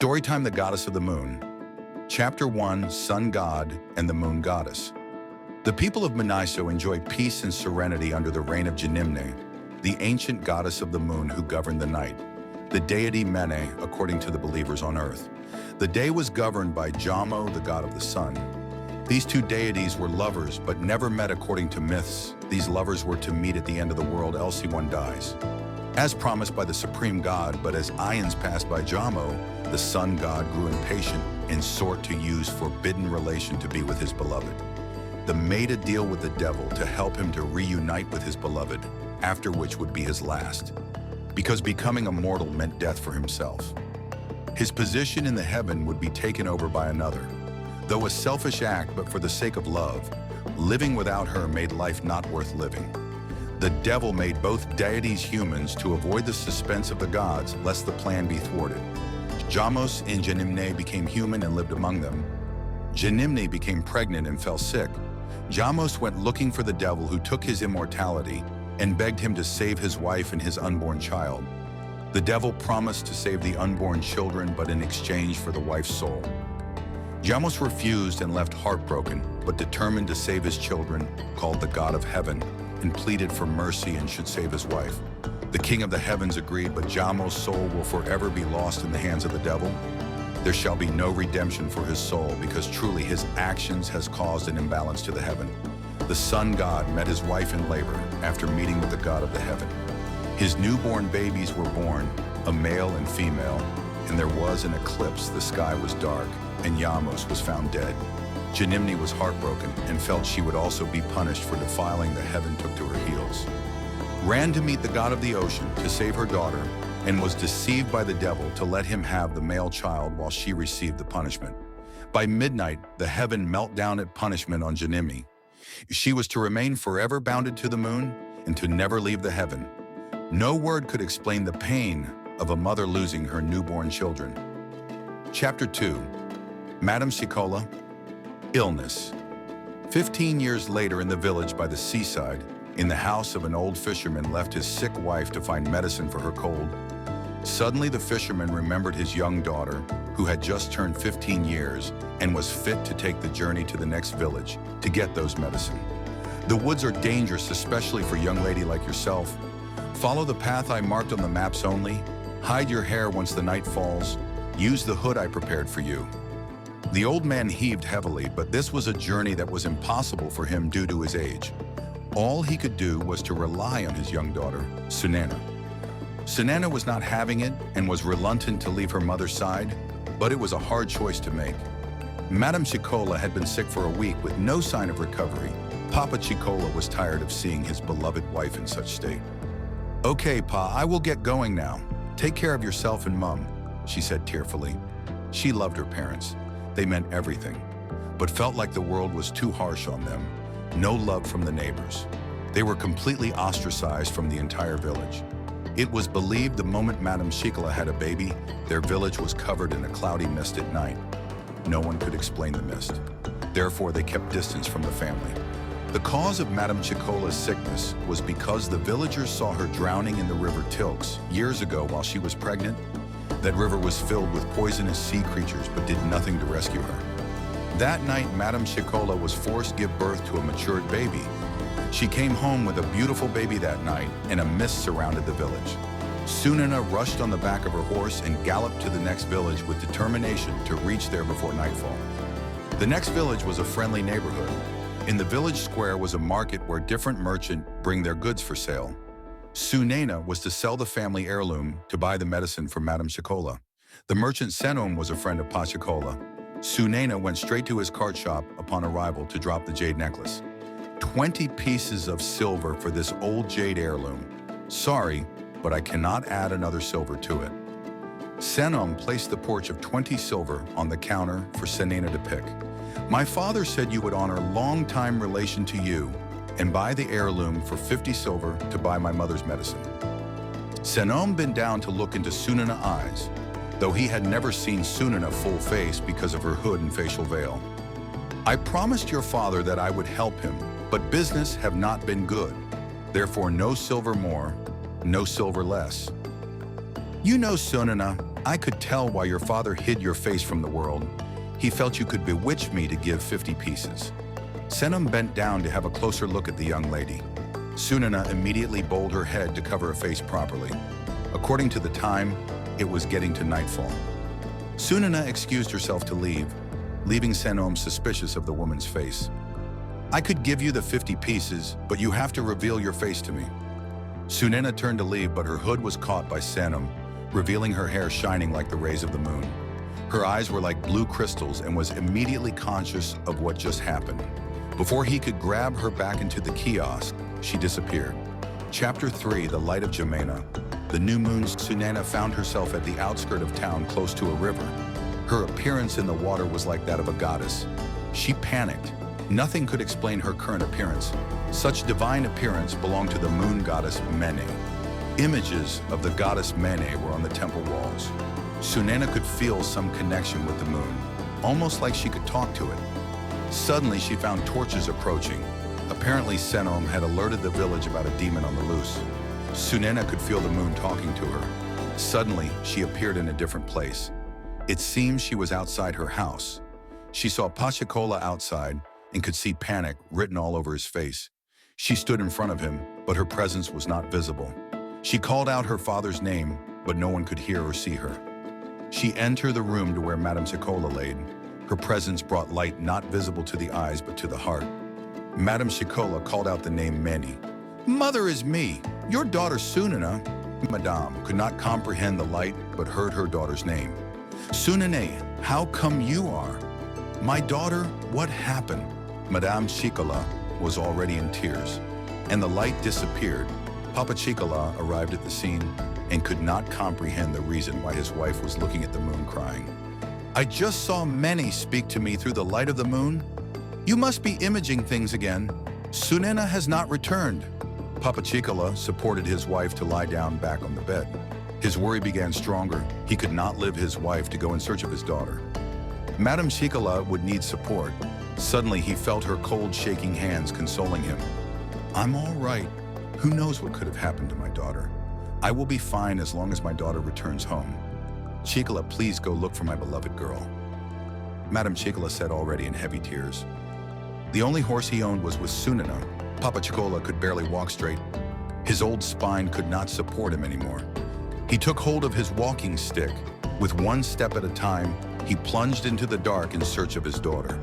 Storytime: The Goddess of the Moon. Chapter 1: Sun God and the Moon Goddess. The people of Mniso enjoy peace and serenity under the reign of Jenimne, the ancient goddess of the moon who governed the night, the deity Mene, according to the believers on earth. The day was governed by Jamo, the god of the sun. These two deities were lovers but never met according to myths. These lovers were to meet at the end of the world, else one dies. As promised by the supreme god, but as aeons passed by Jamo, the sun god grew impatient and sought to use forbidden relation to be with his beloved. They made a deal with the devil to help him to reunite with his beloved, after which would be his last, because becoming a mortal meant death for himself. His position in the heaven would be taken over by another. Though a selfish act, but for the sake of love, living without her made life not worth living. The devil made both deities humans to avoid the suspense of the gods, lest the plan be thwarted. Jamos and Jenimne became human and lived among them. Jenimne became pregnant and fell sick. Jamos went looking for the devil, who took his immortality and begged him to save his wife and his unborn child. The devil promised to save the unborn children, but in exchange for the wife's soul. Jamos refused and left heartbroken, but determined to save his children, called the God of Heaven, and pleaded for mercy and should save his wife. The king of the heavens agreed, but Jamo's soul will forever be lost in the hands of the devil. There shall be no redemption for his soul, because truly his actions has caused an imbalance to the heaven. The sun god met his wife in labor after meeting with the god of the heaven. His newborn babies were born, a male and female, and there was an eclipse. The sky was dark, and Jamos was found dead. Jenimne was heartbroken and felt she would also be punished for defiling the heaven, took to her heels, ran to meet the god of the ocean to save her daughter, and was deceived by the devil to let him have the male child while she received the punishment. By midnight, the heaven melt down at punishment on Jenimne. She was to remain forever bounded to the moon and to never leave the heaven. No word could explain the pain of a mother losing her newborn children. Chapter 2: Madame Chicola. Illness. 15 years later, in the village by the seaside, in the house of an old fisherman left his sick wife to find medicine for her cold. Suddenly the fisherman remembered his young daughter, who had just turned 15 years and was fit to take the journey to the next village to get those medicine. The woods are dangerous, especially for a young lady like yourself. Follow the path I marked on the maps only. Hide your hair once the night falls. Use the hood I prepared for you. The old man heaved heavily, but this was a journey that was impossible for him due to his age. All he could do was to rely on his young daughter, Sunena. Sunena was not having it and was reluctant to leave her mother's side, but it was a hard choice to make. Madame Chicola had been sick for a week with no sign of recovery. Papa Chicola was tired of seeing his beloved wife in such state. "Okay, Pa, I will get going now. Take care of yourself and Mum," she said tearfully. She loved her parents. They meant everything, but felt like the world was too harsh on them. No love from the neighbors. They were completely ostracized from the entire village. It was believed the moment Madame Chicola had a baby, their village was covered in a cloudy mist at night. No one could explain the mist. Therefore, they kept distance from the family. The cause of Madame Chicola's sickness was because the villagers saw her drowning in the river Tilks years ago while she was pregnant. That river was filled with poisonous sea creatures but did nothing to rescue her. That night, Madame Chicola was forced to give birth to a matured baby. She came home with a beautiful baby that night, and a mist surrounded the village. Sunena rushed on the back of her horse and galloped to the next village with determination to reach there before nightfall. The next village was a friendly neighborhood. In the village square was a market where different merchants bring their goods for sale. Sunena was to sell the family heirloom to buy the medicine for Madame Chicola. The merchant Senom was a friend of Pa Chicola. Sunena went straight to his cart shop upon arrival to drop the jade necklace. 20 pieces of silver for this old jade heirloom. Sorry, but I cannot add another silver to it. Senom placed the porch of 20 silver on the counter for Sunena to pick. My father said you would honor long-time relation to you and buy the heirloom for 50 silver to buy my mother's medicine. Senom bent down to look into Sunena's eyes, though he had never seen Sunena full face because of her hood and facial veil. I promised your father that I would help him, but business have not been good. Therefore, no silver more, no silver less. You know, Sunena, I could tell why your father hid your face from the world. He felt you could bewitch me to give 50 pieces. Senum bent down to have a closer look at the young lady. Sunena immediately bowed her head to cover her face properly. According to the time, it was getting to nightfall. Sunena excused herself to leave, leaving Senum suspicious of the woman's face. I could give you the 50 pieces, but you have to reveal your face to me. Sunena turned to leave, but her hood was caught by Senum, revealing her hair shining like the rays of the moon. Her eyes were like blue crystals and was immediately conscious of what just happened. Before he could grab her back into the kiosk, she disappeared. Chapter 3, The Light of Jemena. The new moon Sunena found herself at the outskirts of town close to a river. Her appearance in the water was like that of a goddess. She panicked. Nothing could explain her current appearance. Such divine appearance belonged to the moon goddess Mene. Images of the goddess Mene were on the temple walls. Sunena could feel some connection with the moon, almost like she could talk to it. Suddenly, she found torches approaching. Apparently, Senum had alerted the village about a demon on the loose. Sunena could feel the moon talking to her. Suddenly, she appeared in a different place. It seemed she was outside her house. She saw Pachacola outside and could see panic written all over his face. She stood in front of him, but her presence was not visible. She called out her father's name, but no one could hear or see her. She entered the room to where Madame Chicola laid. Her presence brought light not visible to the eyes but to the heart. Madame Chicola called out the name Mene. Mother is me, your daughter Sunena. Madame could not comprehend the light but heard her daughter's name. Sunene, how come you are? My daughter, what happened? Madame Chicola was already in tears, and the light disappeared. Papa Chicola arrived at the scene and could not comprehend the reason why his wife was looking at the moon crying. I just saw Mene speak to me through the light of the moon. You must be imaging things again. Sunena has not returned. Papa Chicola supported his wife to lie down back on the bed. His worry began stronger. He could not leave his wife to go in search of his daughter. Madame Chicola would need support. Suddenly, he felt her cold, shaking hands consoling him. I'm all right. Who knows what could have happened to my daughter? I will be fine as long as my daughter returns home. Chicola, please go look for my beloved girl. Madame Chicola said, already in heavy tears. The only horse he owned was with Sunena. Papa Chicola could barely walk straight. His old spine could not support him anymore. He took hold of his walking stick. With one step at a time, he plunged into the dark in search of his daughter.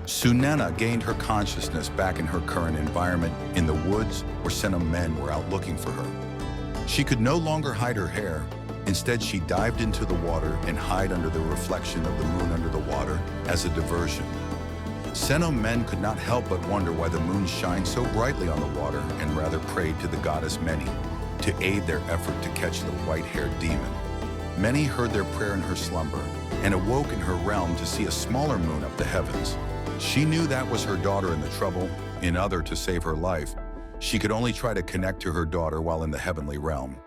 Sunena gained her consciousness back in her current environment in the woods where Senum men were out looking for her. She could no longer hide her hair. Instead, she dived into the water and hid under the reflection of the moon under the water as a diversion. Senum men could not help but wonder why the moon shined so brightly on the water and rather prayed to the goddess Mene to aid their effort to catch the white-haired demon. Mene heard their prayer in her slumber and awoke in her realm to see a smaller moon up the heavens. She knew that was her daughter in the trouble, in order to save her life. She could only try to connect to her daughter while in the heavenly realm.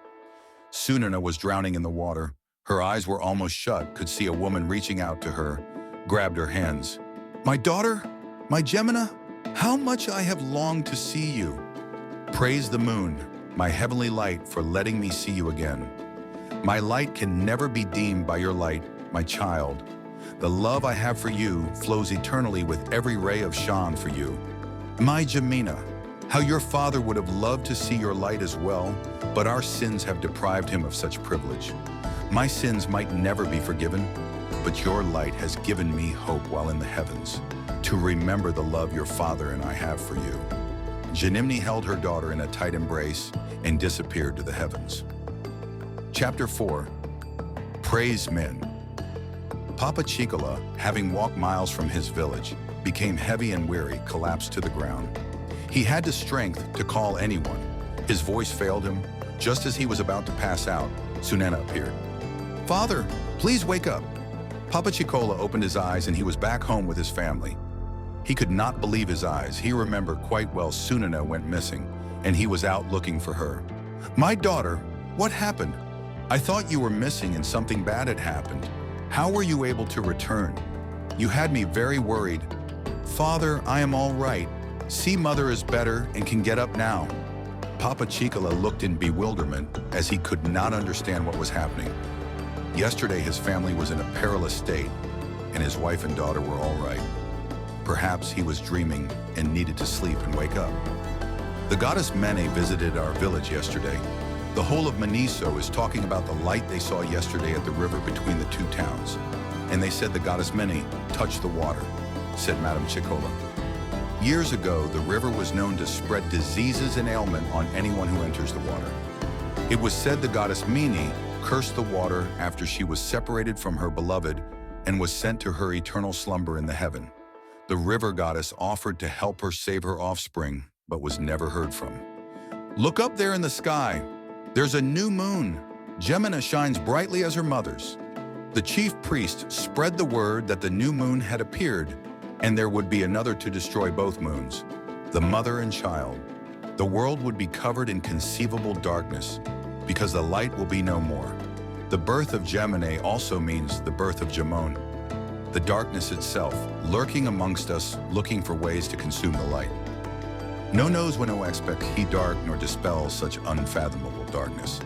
Sunena was drowning in the water. Her eyes were almost shut, could see a woman reaching out to her, grabbed her hands. My daughter, my Jemina, how much I have longed to see you. Praise the moon, my heavenly light, for letting me see you again. My light can never be dimmed by your light, my child. The love I have for you flows eternally with every ray of shine for you. My Jemina, how your father would have loved to see your light as well, but our sins have deprived him of such privilege. My sins might never be forgiven, but your light has given me hope while in the heavens, to remember the love your father and I have for you. Jenimne held her daughter in a tight embrace and disappeared to the heavens. Chapter 4. Praise Men. Papa Chicola, having walked miles from his village, became heavy and weary, collapsed to the ground. He had the strength to call anyone. His voice failed him. Just as he was about to pass out, Sunena appeared. Father, please wake up. Papa Chicola opened his eyes and he was back home with his family. He could not believe his eyes. He remembered quite well Sunena went missing and he was out looking for her. My daughter, what happened? I thought you were missing and something bad had happened. How were you able to return? You had me very worried. Father, I am all right. See, mother is better and can get up now. Papa Chicola looked in bewilderment as he could not understand what was happening. Yesterday, his family was in a perilous state, and his wife and daughter were all right. Perhaps he was dreaming and needed to sleep and wake up. The goddess Mene visited our village yesterday. The whole of Maniso is talking about the light they saw yesterday at the river between the two towns. And they said the goddess Mene touched the water, said Madame Chicola. Years ago, the river was known to spread diseases and ailment on anyone who enters the water. It was said the goddess Mene cursed the water after she was separated from her beloved and was sent to her eternal slumber in the heaven. The river goddess offered to help her save her offspring, but was never heard from. Look up there in the sky. There's a new moon. Jemena shines brightly as her mother's. The chief priest spread the word that the new moon had appeared, and there would be another to destroy both moons, the mother and child. The world would be covered in conceivable darkness, because the light will be no more. The birth of Jenimne also means the birth of Jamo, the darkness itself, lurking amongst us, looking for ways to consume the light. No knows when no expect he dark nor dispel such unfathomable darkness.